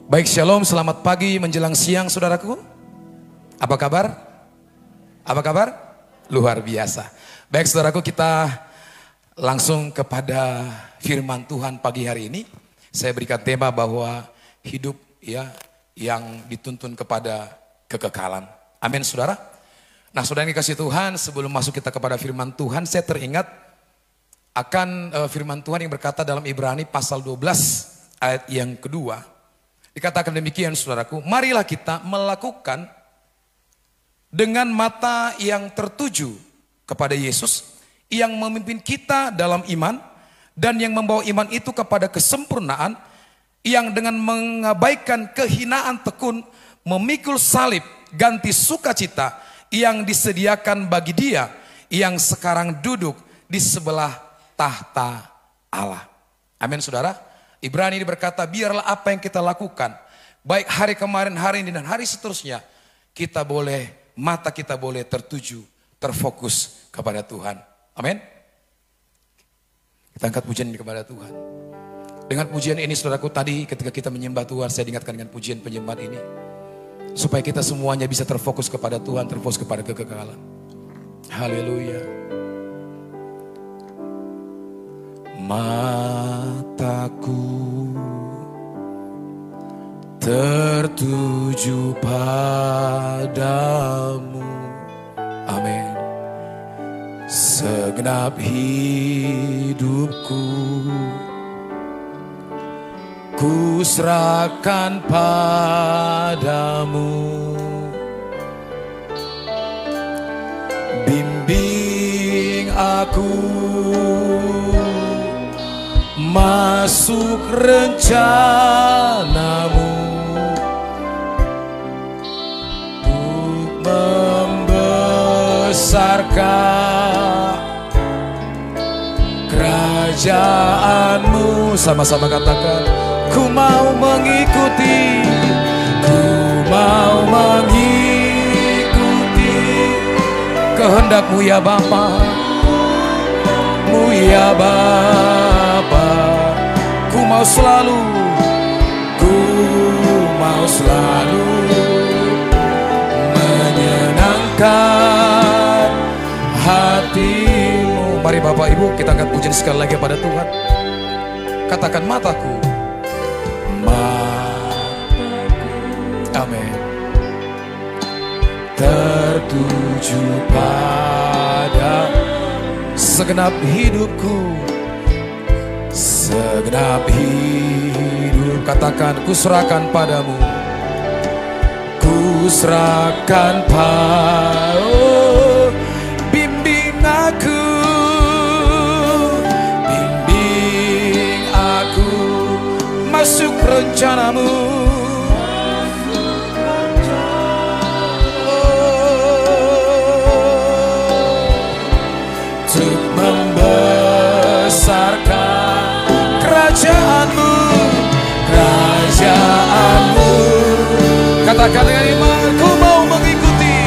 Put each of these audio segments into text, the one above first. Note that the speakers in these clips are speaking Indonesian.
Baik, shalom, selamat pagi menjelang siang saudaraku. Apa kabar? Apa kabar? Luar biasa. Baik saudaraku, kita langsung kepada firman Tuhan pagi hari ini. Saya berikan tema bahwa hidup ya yang dituntun kepada kekekalan. Amin saudara. Nah saudara yang dikasih Tuhan, sebelum masuk kita kepada firman Tuhan, saya teringat akan firman Tuhan yang berkata dalam Ibrani pasal 12 ayat yang kedua. Dikatakan demikian saudaraku, marilah kita melakukan dengan mata yang tertuju kepada Yesus yang memimpin kita dalam iman dan yang membawa iman itu kepada kesempurnaan, yang dengan mengabaikan kehinaan tekun memikul salib ganti sukacita yang disediakan bagi Dia yang sekarang duduk di sebelah tahta Allah. Amin saudara. Ibrani ini berkata, biarlah apa yang kita lakukan, baik hari kemarin, hari ini, dan hari seterusnya, mata kita boleh tertuju, terfokus kepada Tuhan. Amin. Kita angkat pujian ini kepada Tuhan. Dengan pujian ini saudaraku, tadi ketika kita menyembah Tuhan, saya diingatkan dengan pujian penyembahan ini, supaya kita semuanya bisa terfokus kepada Tuhan, terfokus kepada kekekalan. Haleluya. Mataku tertuju padamu, amin. Segenap hidupku ku serahkan padamu. Bimbing aku masuk rencanamu untuk membesarkan kerajaanmu. Sama-sama katakan, ku mau mengikuti, ku mau mengikuti kehendakmu ya Bapa, mu ya Bapa. Ku mau selalu menyenangkan hatimu. Mari Bapak Ibu kita angkat pujian sekali lagi pada Tuhan. Katakan mataku, amin, tertuju pada segenap hidupku, segenap hidup. Katakan, ku serahkan padamu, ku serahkan padamu. Bimbing aku masuk rencanamu. Untuk membesarkan kerajaanmu. Katakan dengan iman, ku mau mengikuti,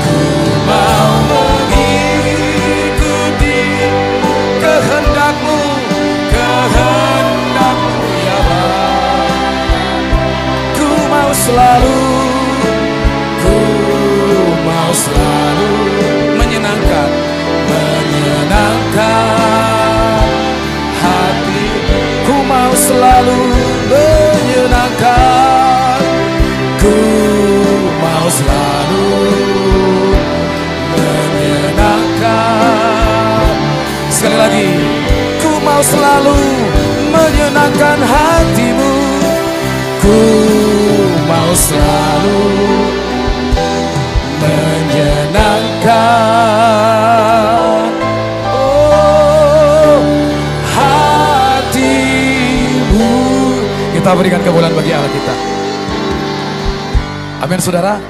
ku mau mengikuti kehendakmu, kehendakmu ya Bapa. Ku mau selalu menyenangkan hati. Ku mau selalu menyenangkan, ku mau selalu menyenangkan. Sekali lagi, ku mau selalu menyenangkan hatimu, ku mau selalu menyenangkan hatimu. Kita berikan kemuliaan bagi Allah kita. Amin saudara.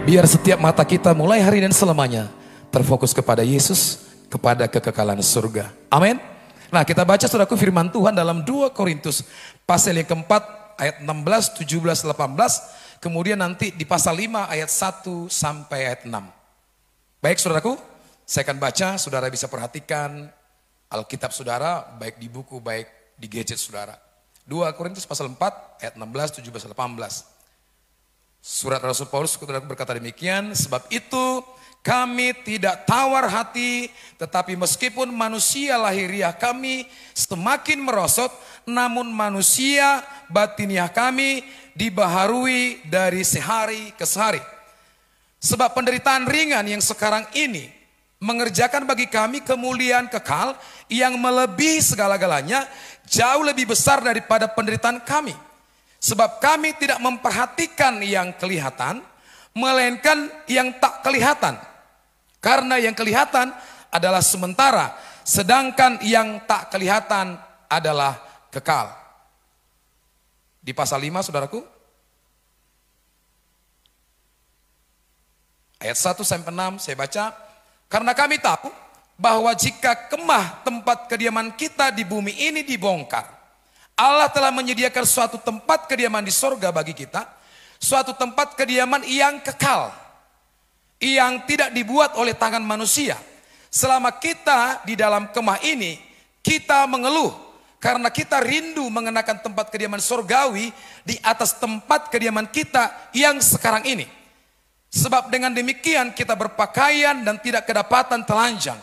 Biar setiap mata kita mulai hari dan selamanya terfokus kepada Yesus, kepada kekekalan surga. Amin. Nah kita baca saudaraku firman Tuhan dalam 2 Korintus pasal yang keempat ayat 16, 17, 18. Kemudian nanti di pasal 5 ayat 1 sampai ayat 6. Baik saudaraku, saya akan baca, saudara bisa perhatikan Alkitab saudara, baik di buku, baik di gadget saudara. 2 Korintus pasal 4 ayat 16, 17, 18. Surat Rasul Paulus berkata demikian, sebab itu kami tidak tawar hati, tetapi meskipun manusia lahiriah kami semakin merosot, namun manusia batiniah kami dibaharui dari sehari ke sehari. Sebab penderitaan ringan yang sekarang ini mengerjakan bagi kami kemuliaan kekal yang melebihi segala-galanya, jauh lebih besar daripada penderitaan kami. Sebab kami tidak memperhatikan yang kelihatan, melainkan yang tak kelihatan. Karena yang kelihatan adalah sementara, sedangkan yang tak kelihatan adalah kekal. Di pasal 5 saudaraku, ayat 1 sampai 6 saya baca. Karena kami tahu bahwa jika kemah tempat kediaman kita di bumi ini dibongkar, Allah telah menyediakan suatu tempat kediaman di sorga bagi kita, suatu tempat kediaman yang kekal, yang tidak dibuat oleh tangan manusia. Selama kita di dalam kemah ini, kita mengeluh karena kita rindu mengenakan tempat kediaman sorgawi di atas tempat kediaman kita yang sekarang ini. Sebab dengan demikian kita berpakaian dan tidak kedapatan telanjang.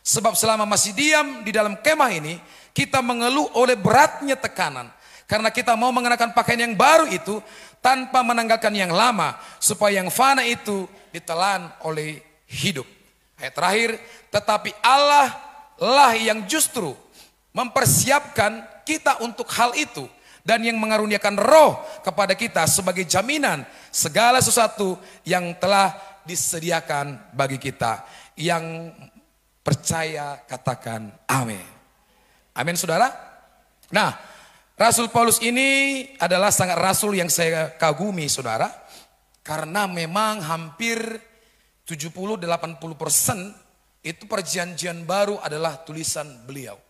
Sebab selama masih diam di dalam kemah ini, kita mengeluh oleh beratnya tekanan. Karena kita mau mengenakan pakaian yang baru itu tanpa menanggalkan yang lama, supaya yang fana itu ditelan oleh hidup. Ayat terakhir, tetapi Allah lah yang justru mempersiapkan kita untuk hal itu, dan yang mengaruniakan roh kepada kita sebagai jaminan segala sesuatu yang telah disediakan bagi kita. Yang percaya katakan amin. Amin saudara. Nah, Rasul Paulus ini adalah sangat rasul yang saya kagumi saudara. Karena memang hampir 70-80% itu perjanjian baru adalah tulisan beliau.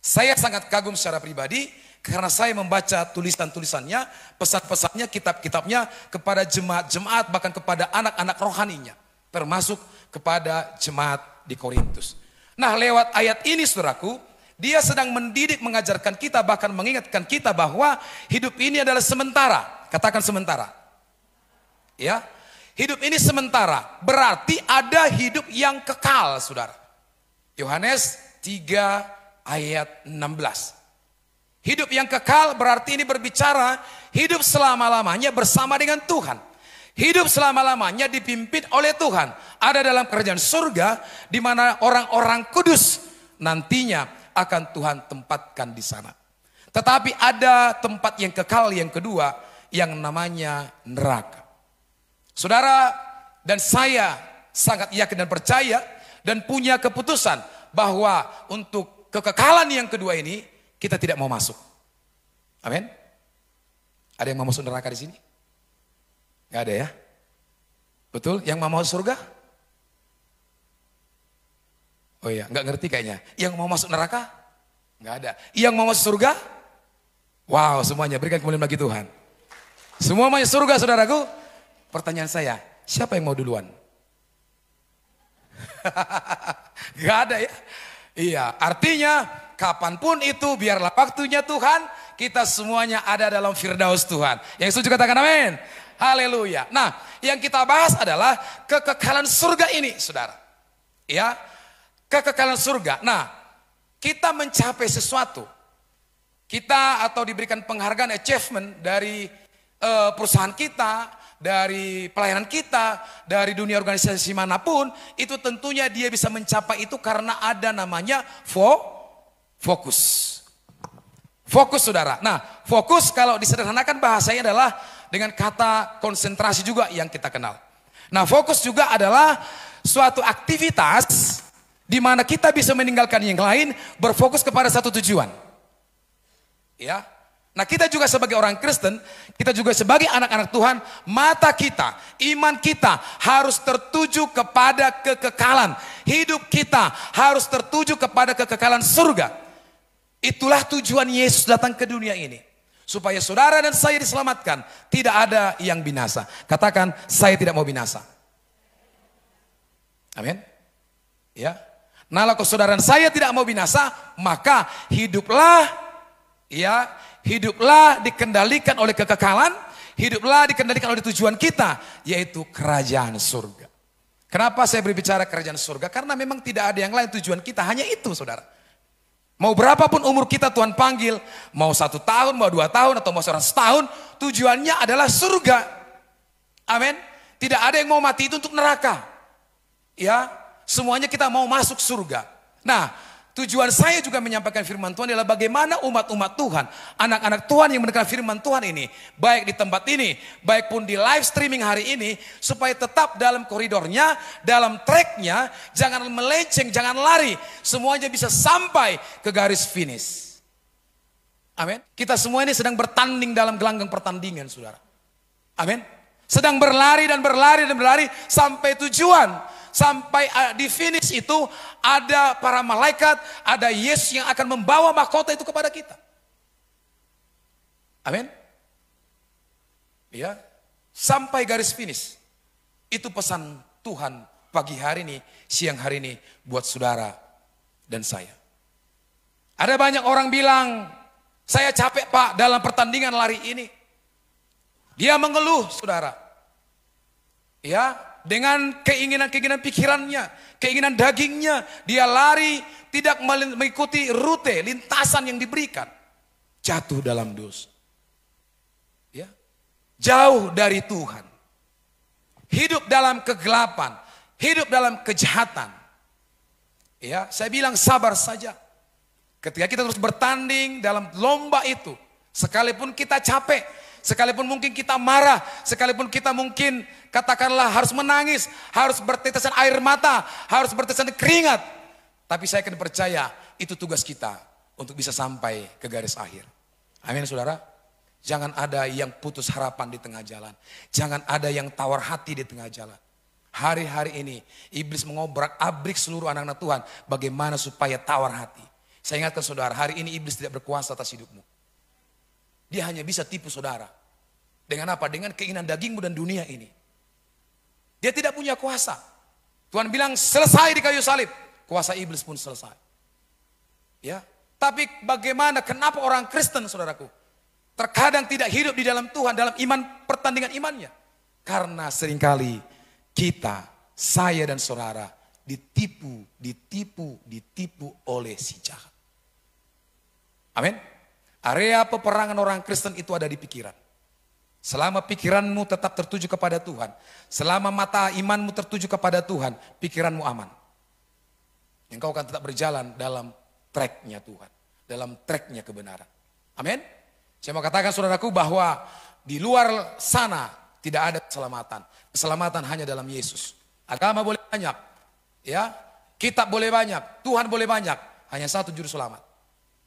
Saya sangat kagum secara pribadi karena saya membaca tulisan-tulisannya, pesan-pesannya, kitab-kitabnya kepada jemaat-jemaat, bahkan kepada anak-anak rohaninya, termasuk kepada jemaat di Korintus. Nah, lewat ayat ini saudaraku, dia sedang mendidik, mengajarkan kita, bahkan mengingatkan kita bahwa hidup ini adalah sementara. Katakan sementara. Ya, hidup ini sementara, berarti ada hidup yang kekal, saudara. Yohanes 3 ayat 16. Hidup yang kekal berarti ini berbicara hidup selama-lamanya bersama dengan Tuhan. Hidup selama-lamanya dipimpin oleh Tuhan. Ada dalam kerajaan surga di mana orang-orang kudus nantinya akan Tuhan tempatkan di sana. Tetapi ada tempat yang kekal yang kedua yang namanya neraka. Saudara dan saya sangat yakin dan percaya dan punya keputusan bahwa untuk kekekalan yang kedua ini kita tidak mau masuk. Amin. Ada yang mau masuk neraka di sini? Gak ada ya? Betul? Yang mau masuk surga? Oh iya, gak ngerti kayaknya. Yang mau masuk neraka? Gak ada. Yang mau masuk surga? Wow, semuanya berikan kemuliaan bagi Tuhan. Semua masuk surga saudaraku. Pertanyaan saya, siapa yang mau duluan? Gak ada ya? Iya, artinya kapanpun itu biarlah waktunya Tuhan, kita semuanya ada dalam firdaus Tuhan. Yang setuju katakan amin. Haleluya. Nah, yang kita bahas adalah kekekalan surga ini, saudara. Ya, kekekalan surga. Nah, kita mencapai sesuatu. Kita atau diberikan penghargaan achievement dari perusahaan kita, dari pelayanan kita, dari dunia organisasi manapun, itu tentunya dia bisa mencapai itu karena ada namanya fokus. Fokus saudara. Nah, fokus kalau disederhanakan bahasanya adalah dengan kata konsentrasi juga yang kita kenal. Nah, fokus juga adalah suatu aktivitas di mana kita bisa meninggalkan yang lain, berfokus kepada satu tujuan. Ya. Nah, kita juga sebagai orang Kristen, kita juga sebagai anak-anak Tuhan, mata kita, iman kita harus tertuju kepada kekekalan. Hidup kita harus tertuju kepada kekekalan surga. Itulah tujuan Yesus datang ke dunia ini. Supaya saudara dan saya diselamatkan, tidak ada yang binasa. Katakan, saya tidak mau binasa. Amin. Ya. Nah, kalau saudara dan saya tidak mau binasa, maka hiduplah, ya, hiduplah dikendalikan oleh kekekalan, hiduplah dikendalikan oleh tujuan kita, yaitu kerajaan surga. Kenapa saya berbicara kerajaan surga? Karena memang tidak ada yang lain, tujuan kita hanya itu, saudara. Mau berapapun umur kita Tuhan panggil, mau 1 tahun, mau 2 tahun, atau mau 100 tahun, tujuannya adalah surga. Amin. Tidak ada yang mau mati itu untuk neraka. Ya, semuanya kita mau masuk surga. Nah, tujuan saya juga menyampaikan firman Tuhan adalah bagaimana umat-umat Tuhan, anak-anak Tuhan yang mendengar firman Tuhan ini, baik di tempat ini, baik pun di live streaming hari ini, supaya tetap dalam koridornya, dalam tracknya, jangan melenceng, jangan lari, semuanya bisa sampai ke garis finish. Amin. Kita semua ini sedang bertanding dalam gelanggang pertandingan, saudara. Amin. Sedang berlari dan berlari dan berlari sampai tujuan. Sampai di finish itu ada para malaikat, ada Yesus yang akan membawa mahkota itu kepada kita. Amin. Ya, sampai garis finish. Itu pesan Tuhan pagi hari ini, siang hari ini buat saudara dan saya. Ada banyak orang bilang, saya capek Pak dalam pertandingan lari ini. Dia mengeluh, saudara. Ya, dengan keinginan-keinginan pikirannya, keinginan dagingnya, dia lari tidak mengikuti rute, lintasan yang diberikan. Jatuh dalam dosa. Ya. Jauh dari Tuhan. Hidup dalam kegelapan, hidup dalam kejahatan. Ya, saya bilang sabar saja. Ketika kita terus bertanding dalam lomba itu, sekalipun kita capek, sekalipun mungkin kita marah, sekalipun kita mungkin katakanlah harus menangis, harus bertetesan air mata, harus bertetesan keringat. Tapi saya akan percaya itu tugas kita untuk bisa sampai ke garis akhir. Amin, saudara. Jangan ada yang putus harapan di tengah jalan. Jangan ada yang tawar hati di tengah jalan. Hari-hari ini iblis mengobrak-abrik seluruh anak-anak Tuhan. Bagaimana supaya tawar hati. Saya ingatkan saudara, hari ini iblis tidak berkuasa atas hidupmu. Dia hanya bisa tipu saudara. Dengan apa? Dengan keinginan dagingmu dan dunia ini. Dia tidak punya kuasa. Tuhan bilang selesai di kayu salib. Kuasa iblis pun selesai. Ya. Tapi bagaimana, kenapa orang Kristen saudaraku terkadang tidak hidup di dalam Tuhan, dalam iman, pertandingan imannya? Karena seringkali kita, saya dan saudara ditipu oleh si jahat. Amin. Area peperangan orang Kristen itu ada di pikiran. Selama pikiranmu tetap tertuju kepada Tuhan, selama mata imanmu tertuju kepada Tuhan, pikiranmu aman. Engkau akan tetap berjalan dalam tracknya Tuhan, dalam tracknya kebenaran. Amin. Saya mau katakan saudaraku bahwa di luar sana tidak ada keselamatan. Keselamatan hanya dalam Yesus. Agama boleh banyak, ya, kitab boleh banyak, Tuhan boleh banyak, hanya satu juru selamat.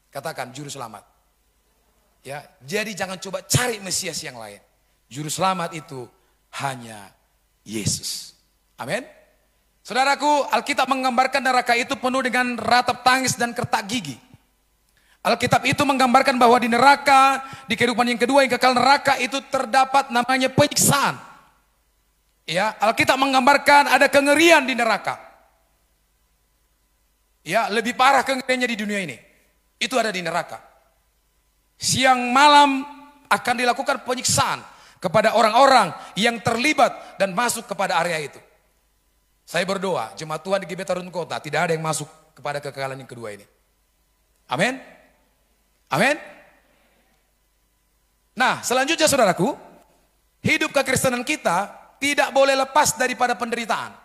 Katakan juru selamat. Ya, jadi jangan coba cari Mesias yang lain. Juru selamat itu hanya Yesus. Amin. Saudaraku, Alkitab menggambarkan neraka itu penuh dengan ratap tangis dan kertak gigi. Alkitab itu menggambarkan bahwa di neraka, di kehidupan yang kedua yang kekal neraka itu terdapat namanya penyiksaan. Ya, Alkitab menggambarkan ada kengerian di neraka. Ya, lebih parah kengeriannya di dunia ini. Itu ada di neraka. Siang malam akan dilakukan penyiksaan kepada orang-orang yang terlibat dan masuk kepada area itu. Saya berdoa, jemaat Tuhan di GBK Tarun Kota tidak ada yang masuk kepada kekekalan yang kedua ini. Amin. Amin. Nah, selanjutnya saudaraku, hidup kekristenan kita tidak boleh lepas daripada penderitaan.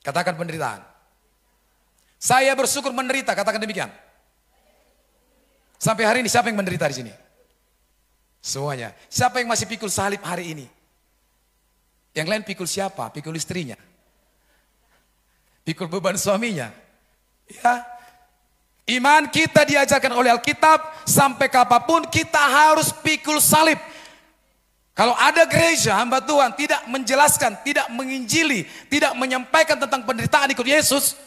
Katakan penderitaan. Saya bersyukur menderita, katakan demikian. Sampai hari ini siapa yang menderita di sini? Semuanya. Siapa yang masih pikul salib hari ini? Yang lain pikul siapa? Pikul istrinya. Pikul beban suaminya. Ya. Iman kita diajarkan oleh Alkitab, sampai kapanpun kita harus pikul salib. Kalau ada gereja hamba Tuhan tidak menjelaskan, tidak menginjili, tidak menyampaikan tentang penderitaan ikut Yesus,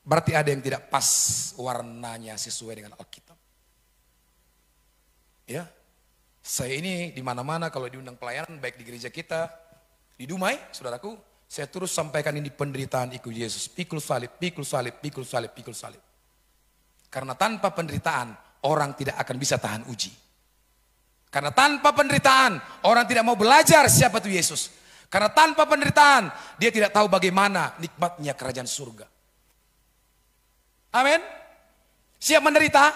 berarti ada yang tidak pas warnanya sesuai dengan Alkitab. Ya, saya ini di mana-mana kalau diundang pelayanan, baik di gereja kita, di Dumai, saudaraku, saya terus sampaikan ini penderitaan ikut Yesus. Pikul salib, pikul salib, pikul salib, pikul salib. Karena tanpa penderitaan, orang tidak akan bisa tahan uji. Karena tanpa penderitaan, orang tidak mau belajar siapa itu Yesus. Karena tanpa penderitaan, dia tidak tahu bagaimana nikmatnya kerajaan surga. Amin. Siap menderita?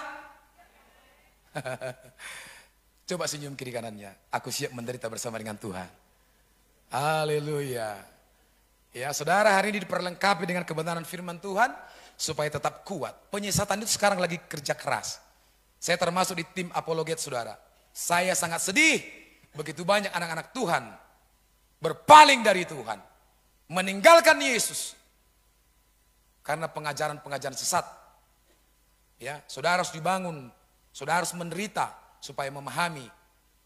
Coba senyum kiri kanannya. Aku siap menderita bersama dengan Tuhan. Haleluya. Ya, saudara, hari ini diperlengkapi dengan kebenaran firman Tuhan supaya tetap kuat. Penyesatan itu sekarang lagi kerja keras. Saya termasuk di tim apologet, saudara. Saya sangat sedih begitu banyak anak-anak Tuhan berpaling dari Tuhan, meninggalkan Yesus karena pengajaran-pengajaran sesat. Ya, saudara harus dibangun, saudara harus menderita supaya memahami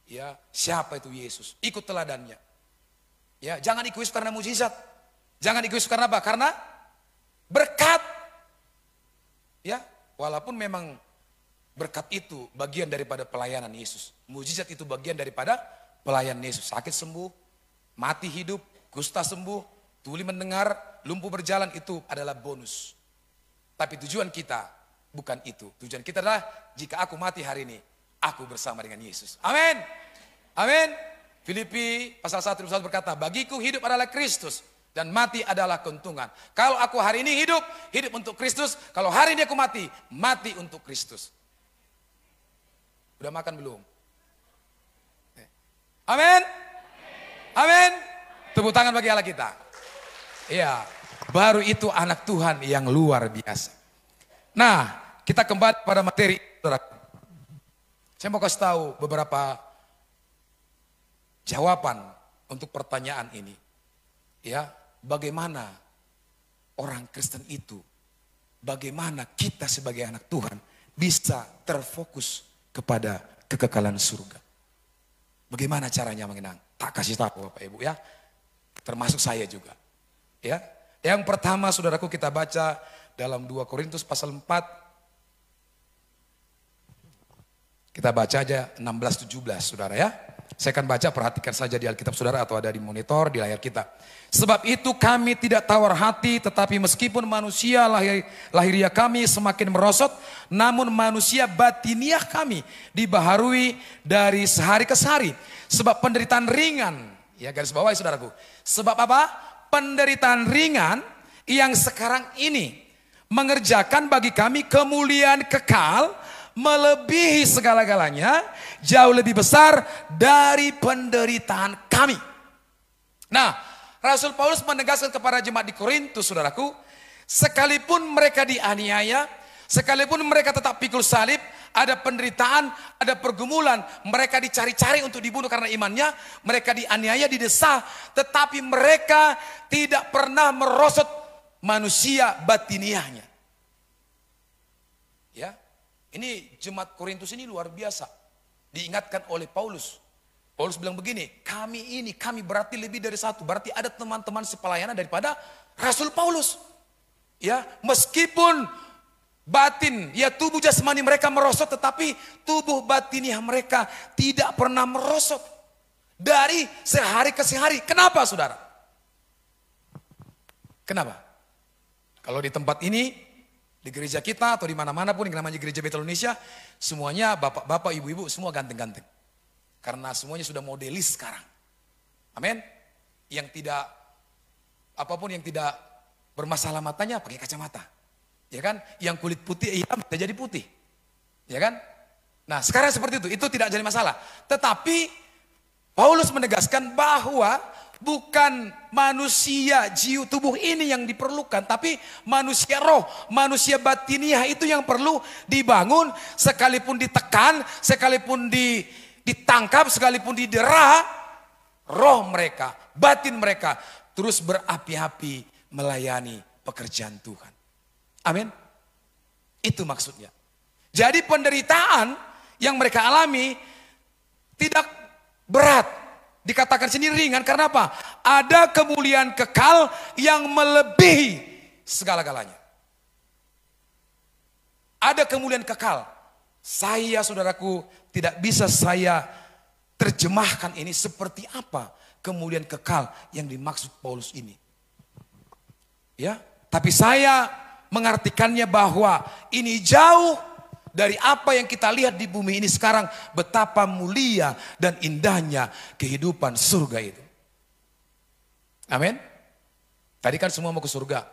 ya siapa itu Yesus. Ikut teladannya. Ya, jangan ikut Yesus karena mujizat. Jangan ikut Yesus karena apa? Karena berkat. Ya, walaupun memang berkat itu bagian daripada pelayanan Yesus. Mujizat itu bagian daripada pelayanan Yesus. Sakit sembuh, mati hidup, kusta sembuh, tuli mendengar, lumpuh berjalan, itu adalah bonus. Tapi tujuan kita bukan itu. Tujuan kita adalah jika aku mati hari ini, aku bersama dengan Yesus. Amin. Amin. Filipi pasal 1 berkata, bagiku hidup adalah Kristus dan mati adalah keuntungan. Kalau aku hari ini hidup, hidup untuk Kristus. Kalau hari ini aku mati, mati untuk Kristus. Udah makan belum? Amin. Amin. Tepuk tangan bagi Allah kita. Iya, baru itu anak Tuhan yang luar biasa. Nah, kita kembali pada materi. Saya mau kasih tahu beberapa jawaban untuk pertanyaan ini. Ya, bagaimana orang Kristen itu, bagaimana kita sebagai anak Tuhan bisa terfokus kepada kekekalan surga. Bagaimana caranya mengenang? Tak kasih tahu Bapak Ibu ya. Termasuk saya juga. Ya. Yang pertama saudaraku kita baca dalam 2 Korintus pasal 4. Kita baca aja 16-17 saudara ya. Saya akan baca, perhatikan saja di Alkitab saudara atau ada di monitor, di layar kita. Sebab itu kami tidak tawar hati, tetapi meskipun manusia lahiriah kami semakin merosot, namun manusia batiniah kami dibaharui dari sehari ke sehari. Sebab penderitaan ringan, ya garis bawahi saudaraku. Sebab apa? Penderitaan ringan yang sekarang ini mengerjakan bagi kami kemuliaan kekal, melebihi segala-galanya, jauh lebih besar dari penderitaan kami. Nah, Rasul Paulus menegaskan kepada jemaat di Korintus, saudaraku, sekalipun mereka dianiaya, sekalipun mereka tetap pikul salib, ada penderitaan, ada pergumulan, mereka dicari-cari untuk dibunuh karena imannya, mereka dianiaya, didesah, tetapi mereka tidak pernah merosot manusia batiniahnya. Ya. Ini jemaat Korintus ini luar biasa. Diingatkan oleh Paulus. Paulus bilang begini, kami berarti lebih dari satu. Berarti ada teman-teman sepelayanan daripada Rasul Paulus. Ya, meskipun batin, ya tubuh jasmani mereka merosot, tetapi tubuh batiniah mereka tidak pernah merosot. Dari sehari ke sehari. Kenapa saudara? Kenapa? Kalau di tempat ini, di gereja kita atau di mana-mana pun yang namanya gereja Betel Indonesia, semuanya bapak-bapak, ibu-ibu semua ganteng-ganteng. Karena semuanya sudah modelis sekarang. Amin. Yang tidak, apapun yang tidak bermasalah matanya pakai kacamata. Ya kan? Yang kulit putih hitam bisa jadi putih. Ya kan? Nah sekarang seperti itu tidak jadi masalah. Tetapi Paulus menegaskan bahwa bukan manusia jiwa tubuh ini yang diperlukan, tapi manusia roh, manusia batiniah itu yang perlu dibangun. Sekalipun ditekan, sekalipun ditangkap, sekalipun didera, roh mereka, batin mereka terus berapi-api melayani pekerjaan Tuhan. Amin. Itu maksudnya. Jadi penderitaan yang mereka alami tidak berat. Dikatakan sini ringan karena apa? Ada kemuliaan kekal yang melebihi segala-galanya. Ada kemuliaan kekal. Saya saudaraku tidak bisa saya terjemahkan ini seperti apa kemuliaan kekal yang dimaksud Paulus ini. Ya, tapi saya mengartikannya bahwa ini jauh dari apa yang kita lihat di bumi ini sekarang, betapa mulia dan indahnya kehidupan surga itu. Amin. Tadi kan semua mau ke surga.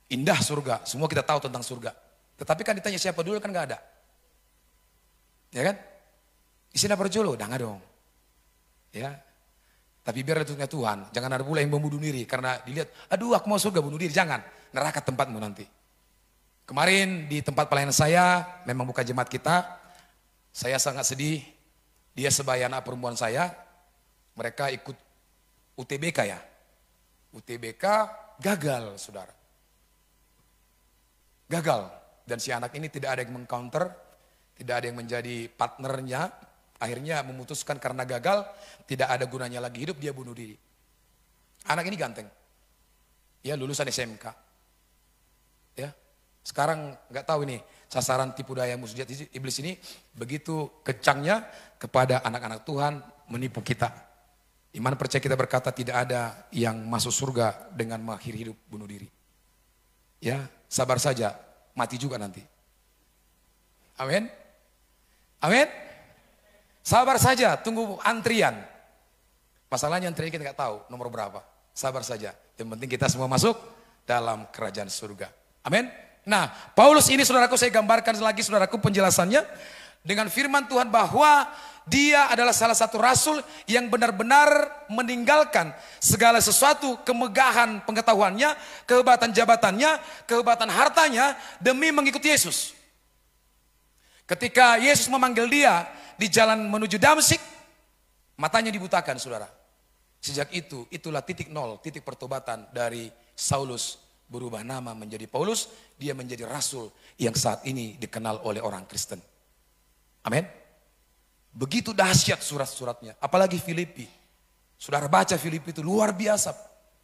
Indah surga, semua kita tahu tentang surga. Tetapi kan ditanya siapa dulu kan gak ada. Ya kan? Isinya berjolo, udah gak dong. Ya. Tapi biar itu Tuhan, jangan ada pula yang membunuh diri. Karena dilihat, aduh aku mau surga bunuh diri, jangan. Neraka tempatmu nanti. Kemarin di tempat pelayanan saya, memang bukan jemaat kita. Saya sangat sedih, dia sebaya anak perempuan saya. Mereka ikut UTBK ya. UTBK gagal saudara. Gagal. Dan si anak ini tidak ada yang meng-counter, tidak ada yang menjadi partnernya. Akhirnya memutuskan karena gagal, tidak ada gunanya lagi hidup, dia bunuh diri. Anak ini ganteng. Ya lulusan SMK. Ya. Sekarang nggak tahu ini sasaran tipu daya musuh iblis ini begitu kecangnya kepada anak-anak Tuhan menipu kita. Iman percaya kita berkata tidak ada yang masuk surga dengan mengakhiri hidup bunuh diri. Ya, sabar saja, mati juga nanti. Amin. Amin. Sabar saja, tunggu antrian. Masalahnya antrian kita nggak tahu nomor berapa. Sabar saja. Yang penting kita semua masuk dalam kerajaan surga. Amin. Nah, Paulus ini saudaraku saya gambarkan lagi saudaraku penjelasannya dengan firman Tuhan bahwa dia adalah salah satu rasul yang benar-benar meninggalkan segala sesuatu, kemegahan pengetahuannya, kehebatan jabatannya, kehebatan hartanya demi mengikuti Yesus. Ketika Yesus memanggil dia di jalan menuju Damsyik, matanya dibutakan saudara. Sejak itu, itulah titik nol, titik pertobatan dari Saulus berubah nama menjadi Paulus. Dia menjadi rasul yang saat ini dikenal oleh orang Kristen. Amin. Begitu dahsyat surat-suratnya, apalagi Filipi. Saudara baca Filipi itu luar biasa.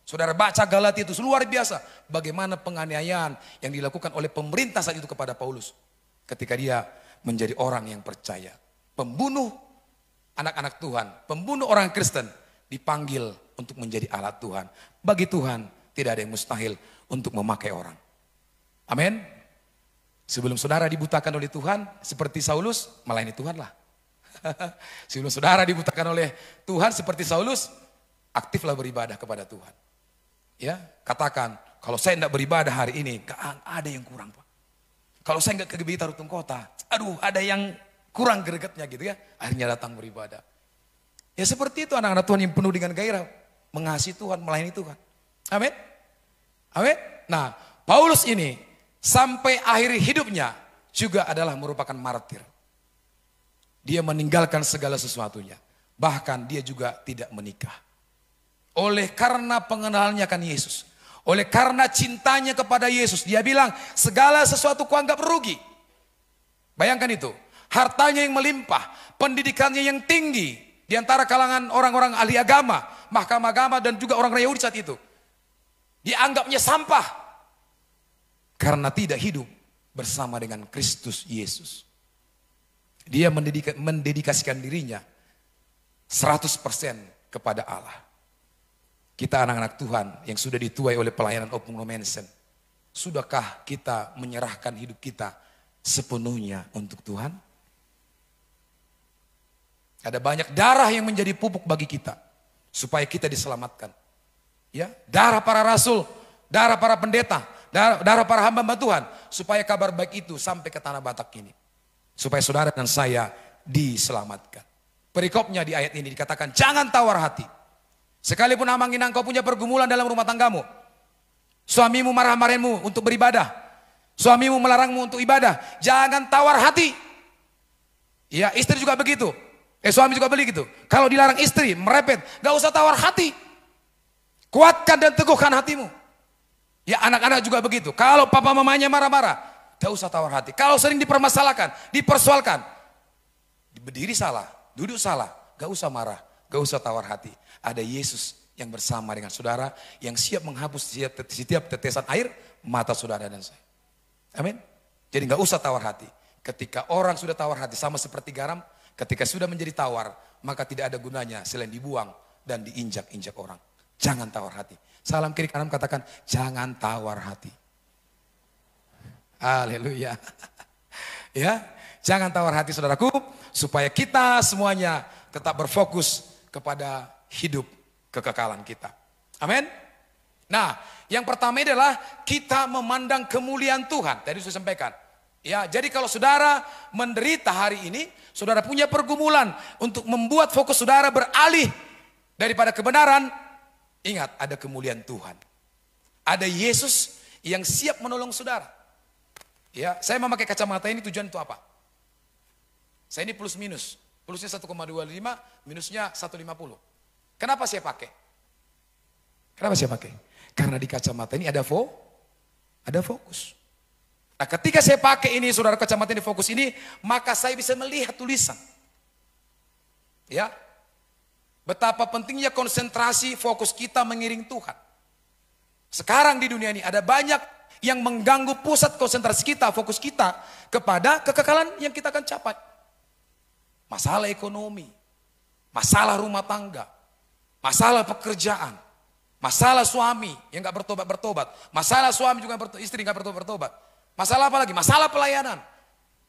Saudara baca Galatia itu luar biasa. Bagaimana penganiayaan yang dilakukan oleh pemerintah saat itu kepada Paulus. Ketika dia menjadi orang yang percaya. Pembunuh anak-anak Tuhan, pembunuh orang Kristen dipanggil untuk menjadi alat Tuhan. Bagi Tuhan tidak ada yang mustahil untuk memakai orang. Amin. Sebelum saudara dibutakan oleh Tuhan seperti Saulus, melayani Tuhan lah. Sebelum saudara dibutakan oleh Tuhan seperti Saulus, aktiflah beribadah kepada Tuhan. Ya, katakan, kalau saya tidak beribadah hari ini, ada yang kurang Pak. Kalau saya nggak ke Gebitar Ruteng Kota, aduh ada yang kurang gregetnya gitu ya. Akhirnya datang beribadah. Ya seperti itu anak-anak Tuhan yang penuh dengan gairah, mengasihi Tuhan, melayani Tuhan. Amin. Amin. Nah, Paulus ini sampai akhir hidupnya juga adalah merupakan martir. Dia meninggalkan segala sesuatunya. Bahkan dia juga tidak menikah. Oleh karena pengenalannya akan Yesus. Oleh karena cintanya kepada Yesus. Dia bilang segala sesuatu kuanggap rugi. Bayangkan itu. Hartanya yang melimpah. Pendidikannya yang tinggi. Di antara kalangan orang-orang ahli agama. Mahkamah agama dan juga orang Yahudi saat itu. Dianggapnya sampah. Karena tidak hidup bersama dengan Kristus Yesus. Dia mendedikasikan dirinya 100% kepada Allah. Kita anak-anak Tuhan yang sudah dituai oleh pelayanan Opung Romensen. Sudahkah kita menyerahkan hidup kita sepenuhnya untuk Tuhan? Ada banyak darah yang menjadi pupuk bagi kita. Supaya kita diselamatkan. Ya, darah para rasul, darah para pendeta, darah para hamba Tuhan. Supaya kabar baik itu sampai ke tanah Batak ini. Supaya saudara dan saya diselamatkan. Perikopnya di ayat ini dikatakan, jangan tawar hati. Sekalipun amangin engkau punya pergumulan dalam rumah tanggamu. Suamimu marah-marahinmu untuk beribadah. Suamimu melarangmu untuk ibadah. Jangan tawar hati. Ya, istri juga begitu. Suami juga begitu. Kalau dilarang istri, merepet. Gak usah tawar hati. Kuatkan dan teguhkan hatimu. Ya, anak-anak juga begitu. Kalau papa mamanya marah-marah, gak usah tawar hati. Kalau sering dipermasalahkan, dipersoalkan, berdiri salah, duduk salah, gak usah marah, gak usah tawar hati. Ada Yesus yang bersama dengan saudara, yang siap menghapus setiap tetesan air mata saudara dan saya. Amin. Jadi gak usah tawar hati. Ketika orang sudah tawar hati sama seperti garam, ketika sudah menjadi tawar, maka tidak ada gunanya selain dibuang dan diinjak-injak orang. Jangan tawar hati. Salam kiri kanan katakan, jangan tawar hati. Haleluya. Ya, jangan tawar hati saudaraku, supaya kita semuanya tetap berfokus kepada hidup kekekalan kita. Amin. Nah, yang pertama adalah kita memandang kemuliaan Tuhan. Tadi saya sampaikan. Ya, jadi kalau saudara menderita hari ini, saudara punya pergumulan untuk membuat fokus saudara beralih daripada kebenaran, ingat ada kemuliaan Tuhan. Ada Yesus yang siap menolong saudara. Ya, saya memakai kacamata ini tujuan untuk apa? Saya ini plus minus. Plusnya 1,25, minusnya 1,50. Kenapa saya pakai? Kenapa saya pakai? Karena di kacamata ini ada fokus. Nah, ketika saya pakai ini, saudara, kacamata ini fokus ini, maka saya bisa melihat tulisan. Ya. Betapa pentingnya konsentrasi fokus kita mengiring Tuhan. Sekarang di dunia ini ada banyak yang mengganggu pusat konsentrasi kita, fokus kita kepada kekekalan yang kita akan capai. Masalah ekonomi, masalah rumah tangga, masalah pekerjaan, masalah suami yang gak bertobat-bertobat, masalah suami juga istri gak bertobat-bertobat, masalah apa lagi? Masalah pelayanan.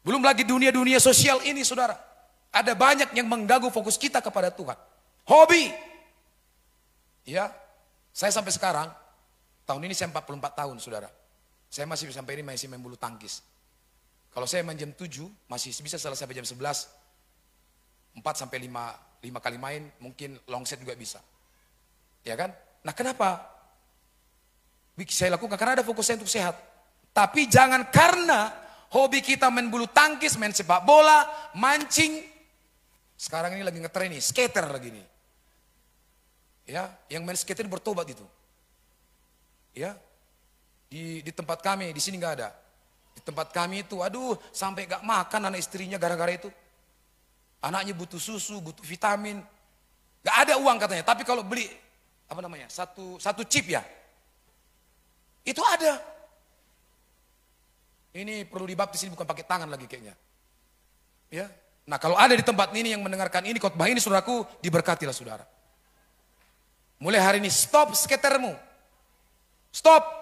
Belum lagi dunia-dunia sosial ini, saudara. Ada banyak yang mengganggu fokus kita kepada Tuhan. Hobi. Ya, saya sampai sekarang, tahun ini saya 44 tahun, saudara. Saya masih sampai ini masih main bulu tangkis. Kalau saya main jam 7, masih bisa selesai sampai jam 11. 4 sampai 5 kali main, mungkin long set juga bisa. Ya kan? Nah, kenapa? Saya lakukan karena ada fokus saya untuk sehat. Tapi jangan karena hobi kita main bulu tangkis, main sepak bola, mancing. Sekarang ini lagi ngetren nih, skater lagi nih. Ya, yang main skater bertobat itu. Ya. Di tempat kami, di sini nggak ada. Di tempat kami itu, aduh, sampai gak makan anak istrinya gara-gara itu. Anaknya butuh susu, butuh vitamin. Gak ada uang katanya, tapi kalau beli, apa namanya, satu chip ya. Itu ada. Ini perlu dibaptis, ini bukan pakai tangan lagi kayaknya. Ya. Nah, kalau ada di tempat ini yang mendengarkan ini, khotbah ini, saudaraku, diberkatilah saudara. Mulai hari ini, stop skatermu. Stop.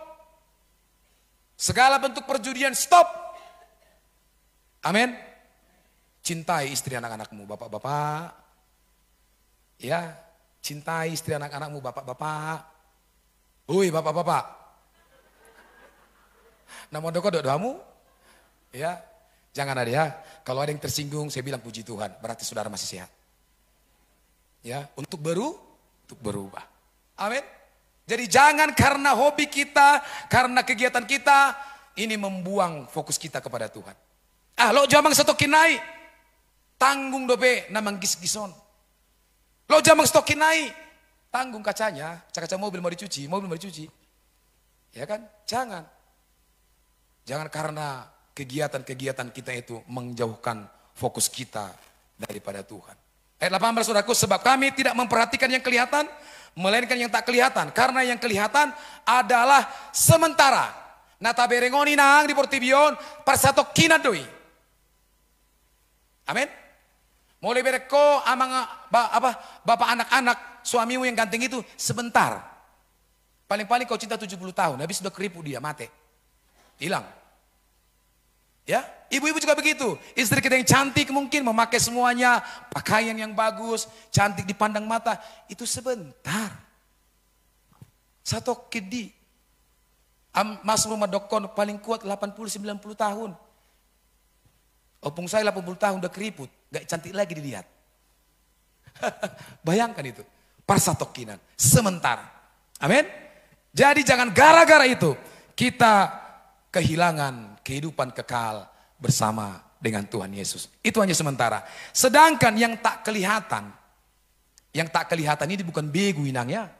Segala bentuk perjudian, stop. Amin. Cintai istri anak-anakmu, bapak-bapak. Ya, cintai istri anak-anakmu, bapak-bapak. Hui, bapak-bapak. Namun doamu, ya, jangan ada ya. Kalau ada yang tersinggung, saya bilang puji Tuhan, berarti saudara masih sehat. Ya, untuk berubah. Amin. Jadi jangan karena hobi kita, karena kegiatan kita, ini membuang fokus kita kepada Tuhan. Ah, lo jamang setokin naik. Tanggung dope namang gis-gison. Lo jamang stokin naik. Tanggung kacanya, kaca mobil mau dicuci. Ya kan? Jangan. Jangan karena kegiatan-kegiatan kita itu menjauhkan fokus kita daripada Tuhan. Ayat 18 saudaraku, sebab kami tidak memperhatikan yang kelihatan, melainkan yang tak kelihatan. Karena yang kelihatan adalah sementara. Nata berengoni nang di Portibion, parsatok kinadoi. Amin. Mulai bereko amang bapak anak-anak suamimu yang ganteng itu sebentar. Paling-paling kau cinta 70 tahun, habis sudah keriput dia mati. Hilang. Ya, ibu-ibu juga begitu. Istri kita yang cantik mungkin memakai semuanya, pakaian yang bagus, cantik dipandang mata, itu sebentar. Satu kedi. Mas rumah dokon paling kuat 80-90 tahun. Opung saya 80 tahun udah keriput, gak cantik lagi dilihat. Bayangkan itu, parsatokinan, sementara. Amin. Jadi jangan gara-gara itu kita kehilangan kehidupan kekal bersama dengan Tuhan Yesus. Itu hanya sementara. Sedangkan yang tak kelihatan ini bukan begu inangnya.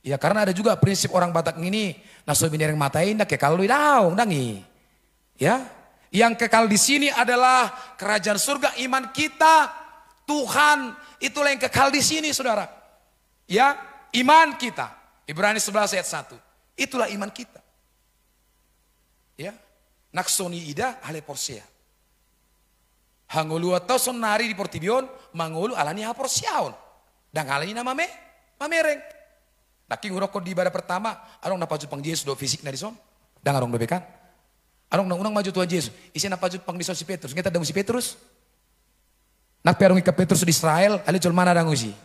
Ya karena ada juga prinsip orang Batak ini, naso binireng matain dak kekal lu daung dangi. Ya. Yang kekal di sini adalah kerajaan surga, iman kita, Tuhan, itulah yang kekal di sini, saudara. Ya, iman kita. Ibrani 11 ayat 1. Itulah iman kita. Ya. Naksoni ida hale porsea. Hangulu atau sonari di Portibion, mangulu alani ha porsiaon. Dan alani nama mamereng. Naki ngurokon di ibadah pertama, arong napaju pang Yesus do fisik na dison. Dan arong dobekan. Anong nang maju Tuhan Yesus. Isi na paju pang diso si Petrus. Kita dong si Petrus. Nak perung ke Petrus di Israel. Ali cul mana dangu si.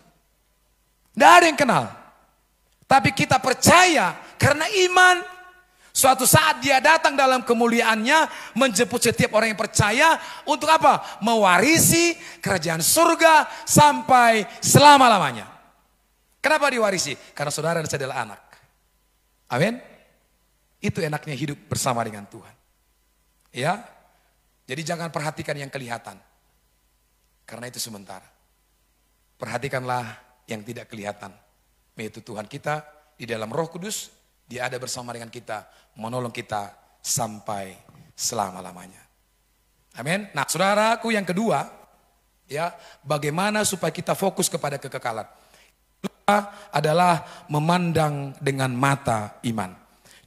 Tidak ada yang kenal. Tapi kita percaya karena iman. Suatu saat dia datang dalam kemuliaannya. Menjemput setiap orang yang percaya. Untuk apa? Mewarisi kerajaan surga sampai selama-lamanya. Kenapa diwarisi? Karena saudara dan saya adalah anak. Amin. Itu enaknya hidup bersama dengan Tuhan. Ya, jadi jangan perhatikan yang kelihatan. Karena itu sementara. Perhatikanlah yang tidak kelihatan. Yaitu Tuhan kita di dalam Roh Kudus. Dia ada bersama dengan kita. Menolong kita sampai selama-lamanya. Amin. Nah saudaraku yang kedua. Ya, bagaimana supaya kita fokus kepada kekekalan. Kedua adalah memandang dengan mata iman.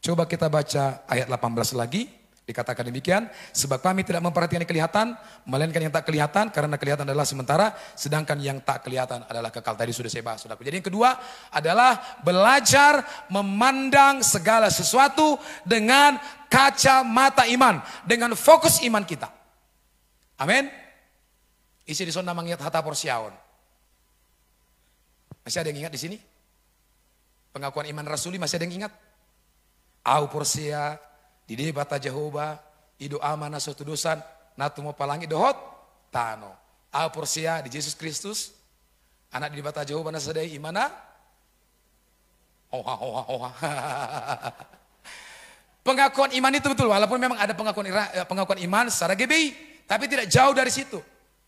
Coba kita baca ayat 18 lagi. Dikatakan demikian, sebab kami tidak memperhatikan yang kelihatan, melainkan yang tak kelihatan, karena kelihatan adalah sementara, sedangkan yang tak kelihatan adalah kekal. Tadi sudah saya bahas, saudaraku. Jadi yang kedua adalah belajar memandang segala sesuatu dengan kacamata iman, dengan fokus iman kita. Amin. Isi di sana mengingat hata porsiaon. Masih ada yang ingat di sini? Pengakuan iman rasuli masih ada yang ingat? Au porsia di debata Jehovah, ido amana suatu dosan, natu mau palangi dohot, tano. Au porsia di Yesus Kristus, anak di debata Jehovah nasadai imana, oha. Pengakuan iman itu betul, walaupun memang ada pengakuan iman secara GBI, tapi tidak jauh dari situ.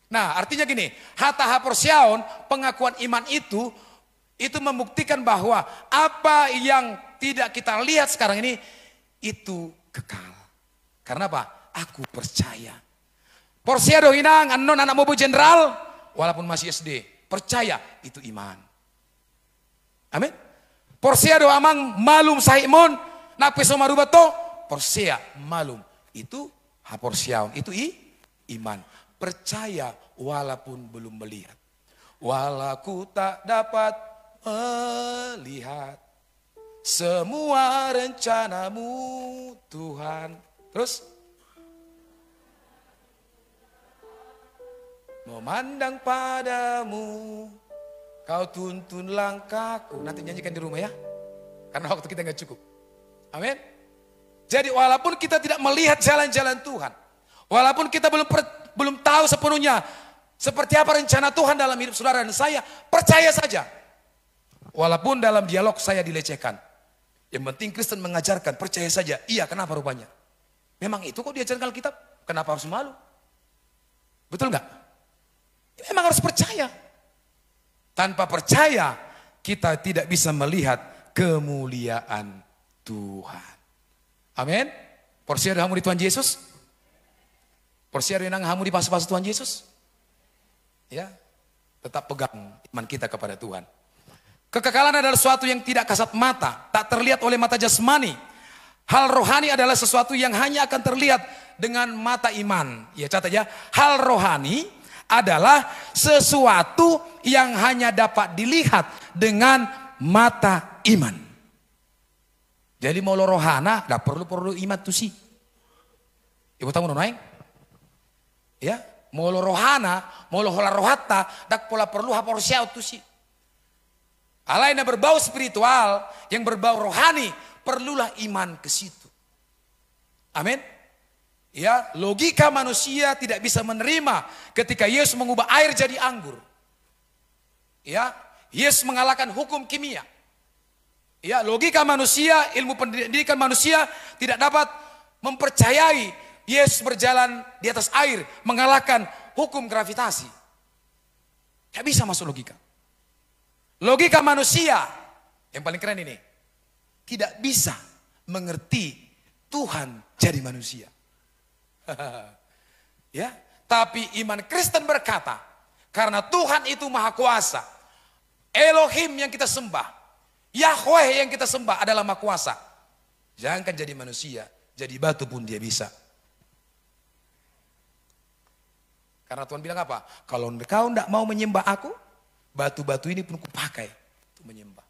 Nah artinya gini, hata porsiaon, pengakuan iman itu membuktikan bahwa apa yang tidak kita lihat sekarang ini, itu kekal. Karena apa? Aku percaya. Porsia do inang anon anak mobo jenderal walaupun masih SD. Percaya itu iman. Amin. Porsia do amang malum saimon nak peso marubato. Porsia malum itu haporsiaun itu iman. Percaya walaupun belum melihat. Walaku tak dapat melihat semua rencanamu Tuhan. Terus memandang padamu, kau tuntun langkahku. Nanti nyanyikan di rumah ya, karena waktu kita nggak cukup. Amin. Jadi walaupun kita tidak melihat jalan-jalan Tuhan, walaupun kita belum tahu sepenuhnya seperti apa rencana Tuhan dalam hidup saudara dan saya, percaya saja. Walaupun dalam dialog saya dilecehkan. Yang penting Kristen mengajarkan, percaya saja. Iya, kenapa rupanya? Memang itu kok diajarkan Alkitab, kenapa harus malu? Betul nggak? Memang harus percaya. Tanpa percaya, kita tidak bisa melihat kemuliaan Tuhan. Amin. Porsi ada hamu di Tuhan Yesus? Porsi ada yang hamu di pas-pas Tuhan Yesus? Ya, tetap pegang iman kita kepada Tuhan. Kekekalan adalah sesuatu yang tidak kasat mata, tak terlihat oleh mata jasmani. Hal rohani adalah sesuatu yang hanya akan terlihat dengan mata iman. Ya catat ya, hal rohani adalah sesuatu yang hanya dapat dilihat dengan mata iman. Jadi mau lo rohana, tidak perlu iman tuh sih. Ibu tahu naik? Ya, mau lo rohana, mau lo hola rohata, tak pola perlu haporsiau tuh sih. Hal yang berbau spiritual, yang berbau rohani, perlulah iman ke situ. Amin. Ya, logika manusia tidak bisa menerima ketika Yesus mengubah air jadi anggur. Ya, Yesus mengalahkan hukum kimia. Ya, logika manusia, ilmu pendidikan manusia tidak dapat mempercayai Yesus berjalan di atas air mengalahkan hukum gravitasi. Tidak bisa masuk logika. Logika manusia, yang paling keren ini, tidak bisa mengerti Tuhan jadi manusia. Ya, tapi iman Kristen berkata, karena Tuhan itu maha kuasa, Elohim yang kita sembah, Yahweh yang kita sembah adalah maha kuasa. Jangan jadi manusia, jadi batu pun dia bisa. Karena Tuhan bilang apa? Kalau kau tidak mau menyembah aku, batu-batu ini pun kupakai untuk menyembah.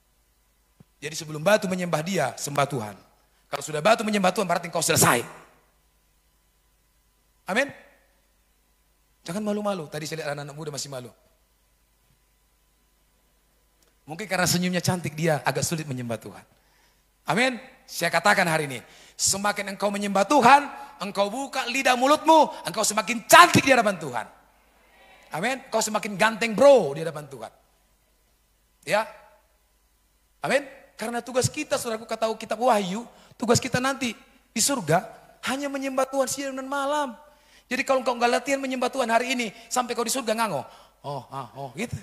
Jadi sebelum batu menyembah dia, sembah Tuhan. Kalau sudah batu menyembah Tuhan berarti engkau selesai. Amin. Jangan malu-malu. Tadi saya lihat anak-anak muda masih malu. Mungkin karena senyumnya cantik dia agak sulit menyembah Tuhan. Amin. Saya katakan hari ini, semakin engkau menyembah Tuhan, engkau buka lidah mulutmu, engkau semakin cantik di hadapan Tuhan. Amin. Kau semakin ganteng bro di hadapan Tuhan. Ya. Amin. Karena tugas kita, saudaraku, kata kitab Wahyu, tugas kita nanti di surga hanya menyembah Tuhan siang dan malam. Jadi kalau engkau nggak latihan menyembah Tuhan hari ini, sampai kau di surga ngango. Gitu.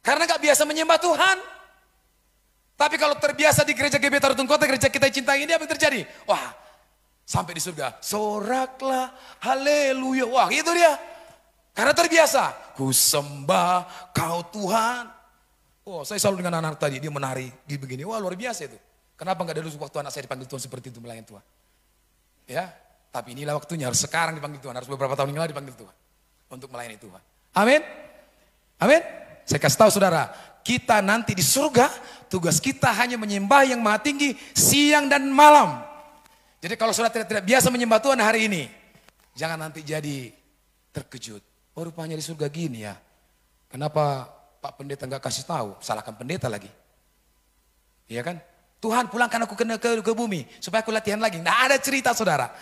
Karena gak biasa menyembah Tuhan. Tapi kalau terbiasa di gereja GBI Tarutun Kota, gereja kita cintai ini, apa yang terjadi? Wah, sampai di surga, soraklah, haleluya. Wah, itu dia. Karena terbiasa, ku sembah kau Tuhan. Oh, saya selalu dengan anak tadi, dia menari, dia begini. Wah, luar biasa itu. Kenapa gak ada dulu waktu anak saya dipanggil Tuhan seperti itu, melayani Tuhan? Ya, tapi inilah waktunya, harus sekarang dipanggil Tuhan. Harus beberapa tahun yang lalu dipanggil Tuhan. Untuk melayani Tuhan. Amin. Amin. Saya kasih tahu saudara, kita nanti di surga, tugas kita hanya menyembah yang maha tinggi siang dan malam. Jadi kalau saudara tidak biasa menyembah Tuhan hari ini, jangan nanti jadi terkejut. Oh, rupanya di surga gini ya. Kenapa Pak Pendeta nggak kasih tahu? Salahkan pendeta lagi. Iya kan? Tuhan, pulangkan aku ke bumi supaya aku latihan lagi. Nggak ada cerita saudara.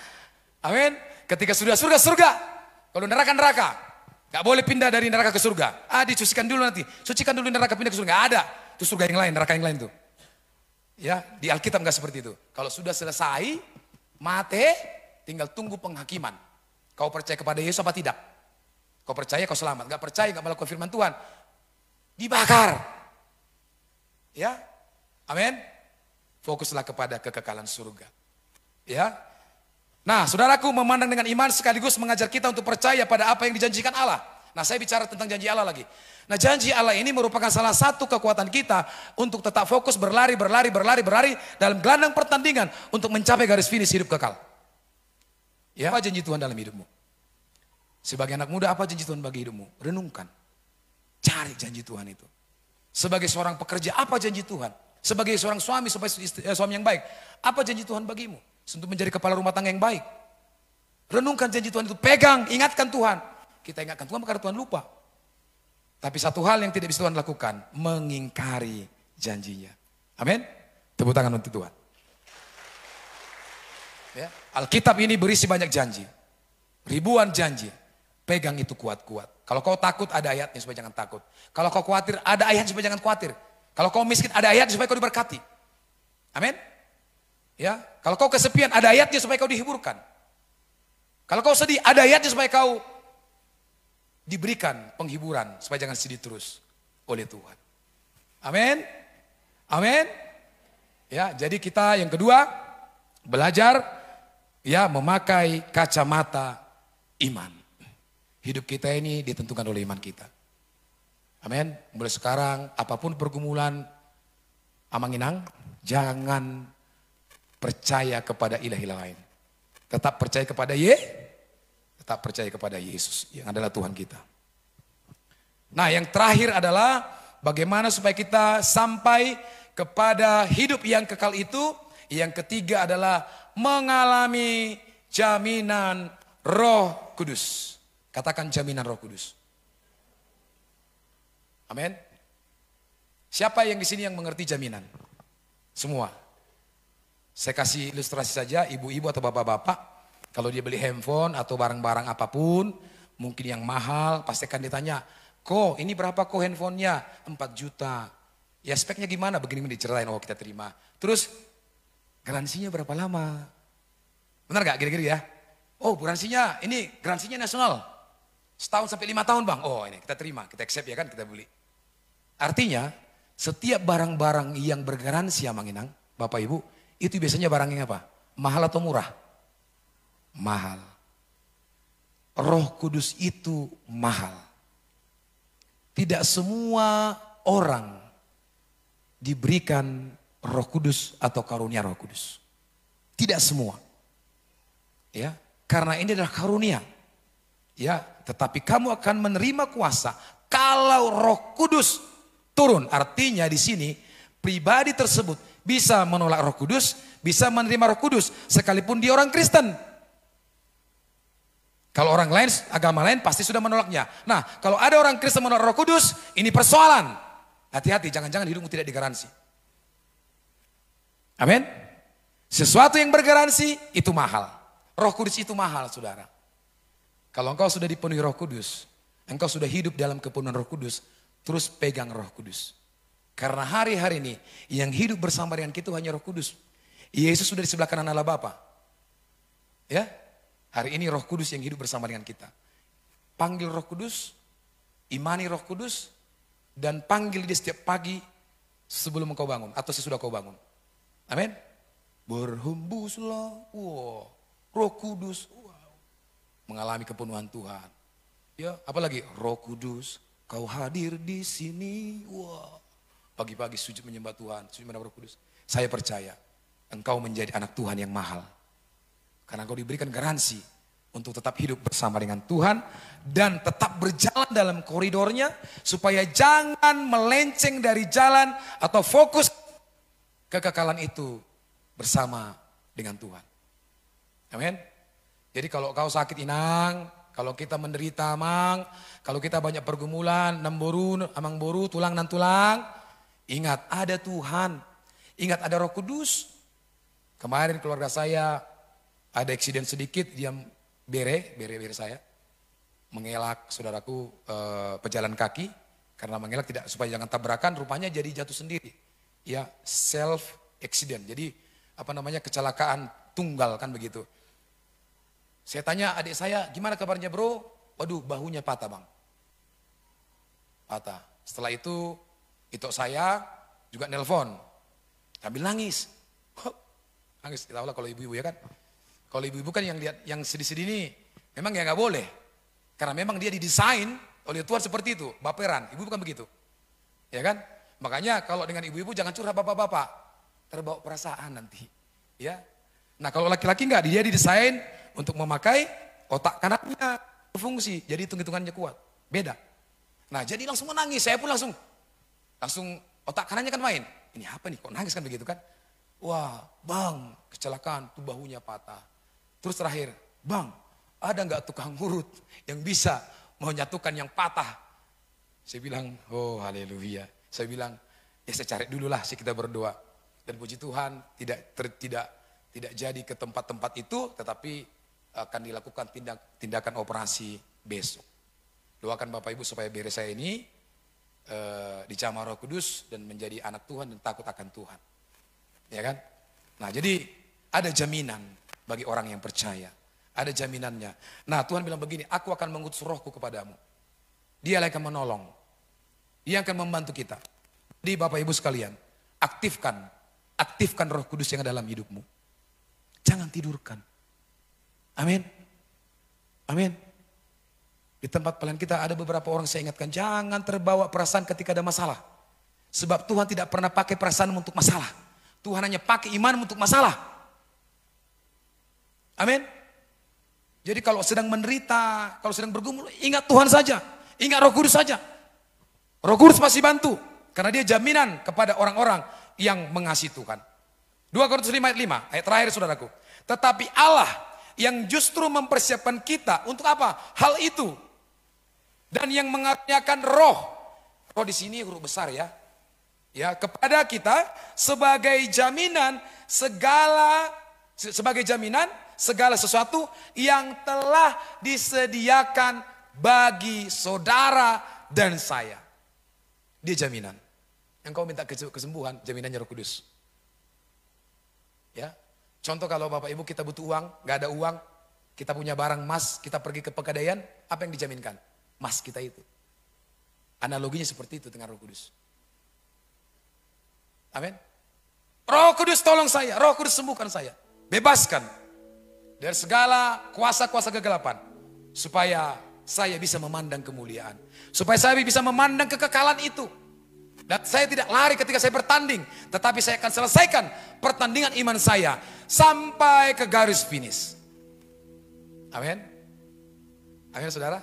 Amin. Ketika sudah surga, kalau neraka. Gak boleh pindah dari neraka ke surga. Disucikan dulu nanti. Sucikan dulu neraka, pindah ke surga. Gak ada. Itu surga yang lain, neraka yang lain tuh. Ya, di Alkitab gak seperti itu. Kalau sudah selesai, mati, tinggal tunggu penghakiman. Kau percaya kepada Yesus apa tidak? Kau percaya, kau selamat. Gak percaya, gak melakukan firman Tuhan. Dibakar. Ya, amin. Fokuslah kepada kekekalan surga. Ya. Nah, saudaraku, memandang dengan iman sekaligus mengajar kita untuk percaya pada apa yang dijanjikan Allah. Nah, saya bicara tentang janji Allah lagi. Nah, janji Allah ini merupakan salah satu kekuatan kita untuk tetap fokus berlari dalam gelandang pertandingan untuk mencapai garis finish hidup kekal. Ya, apa janji Tuhan dalam hidupmu? Sebagai anak muda, apa janji Tuhan bagi hidupmu? Renungkan. Cari janji Tuhan itu. Sebagai seorang pekerja, apa janji Tuhan? Sebagai seorang suami, suami yang baik, apa janji Tuhan bagimu? Untuk menjadi kepala rumah tangga yang baik. Renungkan janji Tuhan itu, pegang, ingatkan Tuhan. Kita ingatkan Tuhan karena Tuhan lupa. Tapi satu hal yang tidak bisa Tuhan lakukan, mengingkari janjinya. Amin. Tepuk tangan untuk Tuhan. Ya. Alkitab ini berisi banyak janji. Ribuan janji. Pegang itu kuat-kuat. Kalau kau takut, ada ayatnya supaya jangan takut. Kalau kau khawatir, ada ayatnya supaya jangan khawatir. Kalau kau miskin, ada ayatnya supaya kau diberkati. Amin. Ya, kalau kau kesepian, ada ayatnya supaya kau dihiburkan. Kalau kau sedih, ada ayatnya supaya kau diberikan penghiburan supaya jangan sedih terus oleh Tuhan. Amin. Amin. Ya, jadi kita yang kedua belajar ya memakai kacamata iman. Hidup kita ini ditentukan oleh iman kita. Amin. Mulai sekarang apapun pergumulan Amanginang, jangan percaya kepada ilah-ilah lain. Tetap percaya kepada tetap percaya kepada Yesus yang adalah Tuhan kita. Nah, yang terakhir adalah bagaimana supaya kita sampai kepada hidup yang kekal itu. Yang ketiga adalah mengalami jaminan Roh Kudus. Katakan jaminan Roh Kudus. Amin. Siapa yang di sini yang mengerti jaminan? Semua. Saya kasih ilustrasi saja, ibu-ibu atau bapak-bapak, kalau dia beli handphone atau barang-barang apapun, mungkin yang mahal, pasti akan ditanya, kok ini berapa kok handphonenya? 4 juta. Ya speknya gimana? Begini diceritain, oh kita terima. Terus garansinya berapa lama? Benar gak kira-kira ya? Oh garansinya, ini garansinya nasional. Setahun sampai 5 tahun bang. Oh ini kita terima, kita accept ya kan, kita beli. Artinya, setiap barang-barang yang bergaransi ya Manginang, Bapak Ibu, itu biasanya barang yang apa? Mahal atau murah? Mahal. Roh Kudus itu mahal. Tidak semua orang diberikan Roh Kudus atau karunia Roh Kudus. Tidak semua. Ya, karena ini adalah karunia. Ya, tetapi kamu akan menerima kuasa kalau Roh Kudus turun. Artinya di sini pribadi tersebut bisa menolak Roh Kudus, bisa menerima Roh Kudus sekalipun dia orang Kristen. Kalau orang lain, agama lain pasti sudah menolaknya. Nah, kalau ada orang Kristen menolak Roh Kudus, ini persoalan. Hati-hati, jangan-jangan hidupmu tidak digaransi. Amin. Sesuatu yang bergaransi itu mahal. Roh Kudus itu mahal, saudara. Kalau engkau sudah dipenuhi Roh Kudus, engkau sudah hidup dalam kepenuhan Roh Kudus, terus pegang Roh Kudus. Karena hari-hari ini yang hidup bersama dengan kita hanya Roh Kudus. Yesus sudah di sebelah kanan Allah Bapa. Ya, hari ini Roh Kudus yang hidup bersama dengan kita. Panggil Roh Kudus, imani Roh Kudus, dan panggil dia setiap pagi sebelum engkau bangun atau sesudah kau bangun. Amin. Berhembuslah, wow, Roh Kudus, wow, mengalami kepenuhan Tuhan. Ya, apalagi Roh Kudus, kau hadir di sini, wow. Pagi-pagi sujud menyembah Tuhan, sujud menyembah Roh Kudus. Saya percaya engkau menjadi anak Tuhan yang mahal. Karena engkau diberikan garansi untuk tetap hidup bersama dengan Tuhan dan tetap berjalan dalam koridornya supaya jangan melenceng dari jalan atau fokus kekekalan itu bersama dengan Tuhan. Amin. Jadi kalau kau sakit inang, kalau kita menderita amang, kalau kita banyak pergumulan, namboru, amang boru, tulang dan tulang, ingat ada Tuhan, ingat ada Roh Kudus. Kemarin keluarga saya ada eksiden sedikit, dia bere saya, mengelak saudaraku pejalan kaki, karena mengelak tidak supaya jangan tabrakan, rupanya jadi jatuh sendiri, ya self accident, jadi apa namanya kecelakaan tunggal kan begitu. Saya tanya adik saya, gimana kabarnya bro? Waduh bahunya patah bang, patah. Setelah itu saya juga nelpon, sambil nangis. Nangis, kita tahu lah kalau ibu-ibu ya kan. Kalau ibu-ibu kan yang lihat yang sedih-sedih ini, memang ya nggak boleh. Karena memang dia didesain oleh Tuhan seperti itu, baperan. Ibu bukan begitu, ya kan? Makanya kalau dengan ibu-ibu jangan curhat bapak-bapak, terbawa perasaan nanti, ya. Nah kalau laki-laki nggak, dia didesain untuk memakai otak kanannya berfungsi, jadi hitung-hitungannya kuat, beda. Nah jadi langsung menangis, saya pun langsung otak kanannya kan main. Ini apa nih, kok nangis kan begitu kan? Wah bang, kecelakaan, tuh bahunya patah. Terus terakhir, bang ada nggak tukang urut yang bisa menyatukan yang patah? Saya bilang, oh haleluya. Saya bilang, ya saya cari dulu lah, kita berdoa. Dan puji Tuhan tidak jadi ke tempat-tempat itu, tetapi akan dilakukan tindakan operasi besok. Doakan Bapak Ibu supaya beres saya ini dicamar Roh Kudus dan menjadi anak Tuhan dan takut akan Tuhan. Ya kan? Nah jadi ada jaminan bagi orang yang percaya. Ada jaminannya. Nah Tuhan bilang begini, aku akan mengutus rohku kepadamu. Dia yang akan menolong. Dia akan membantu kita. Jadi Bapak Ibu sekalian, aktifkan Roh Kudus yang ada dalam hidupmu. Jangan tidurkan. Amin. Amin. Di tempat pelayan kita ada beberapa orang saya ingatkan, jangan terbawa perasaan ketika ada masalah. Sebab Tuhan tidak pernah pakai perasaan untuk masalah. Tuhan hanya pakai iman untuk masalah. Amin. Jadi kalau sedang menderita, kalau sedang bergumul, ingat Tuhan saja. Ingat Roh Kudus saja. Roh Kudus pasti bantu. Karena dia jaminan kepada orang-orang yang mengasihi Tuhan. 2 Korintus 5 ayat 5, ayat terakhir saudaraku. Tetapi Allah yang justru mempersiapkan kita untuk apa? Hal itu. Dan yang mengaruniakan roh. Roh di sini huruf besar ya. Ya, kepada kita sebagai jaminan segala sesuatu yang telah disediakan bagi saudara dan saya. Dia jaminan. Engkau minta kesembuhan, jaminannya Roh Kudus. Ya. Contoh kalau Bapak Ibu kita butuh uang, gak ada uang, kita punya barang emas, kita pergi ke Pegadaian, apa yang dijaminkan? Emas kita itu. Analoginya seperti itu dengan Roh Kudus. Amin. Roh Kudus tolong saya, Roh Kudus sembuhkan saya. Bebaskan dari segala kuasa-kuasa kegelapan. Supaya saya bisa memandang kemuliaan. Supaya saya bisa memandang kekekalan itu. Dan saya tidak lari ketika saya bertanding. Tetapi saya akan selesaikan pertandingan iman saya. Sampai ke garis finish. Amin. Amin saudara.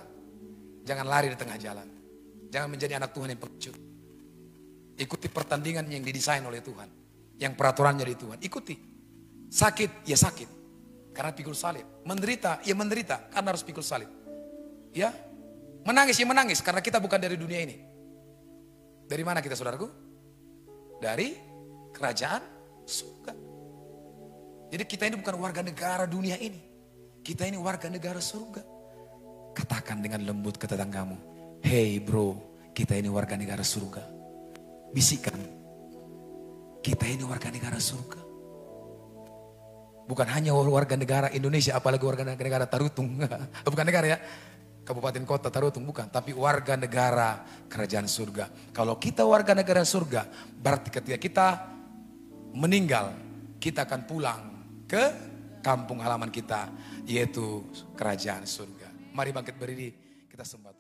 Jangan lari di tengah jalan. Jangan menjadi anak Tuhan yang pengecut. Ikuti pertandingan yang didesain oleh Tuhan. Yang peraturannya dari Tuhan. Ikuti. Sakit, ya sakit. karena pikul salib. Menderita, ya menderita karena harus pikul salib. Ya, menangis, ya menangis karena kita bukan dari dunia ini. Dari mana kita saudaraku? Dari kerajaan surga. Jadi kita ini bukan warga negara dunia ini. Kita ini warga negara surga. Katakan dengan lembut ke tetanggamu, hey bro, kita ini warga negara surga. Bisikan, kita ini warga negara surga. Bukan hanya warga negara Indonesia, apalagi warga negara Tarutung. Bukan negara ya, kabupaten kota Tarutung, bukan. Tapi warga negara kerajaan surga. Kalau kita warga negara surga, berarti ketika kita meninggal, kita akan pulang ke kampung halaman kita, yaitu kerajaan surga. Mari bangkit berdiri, kita sembah.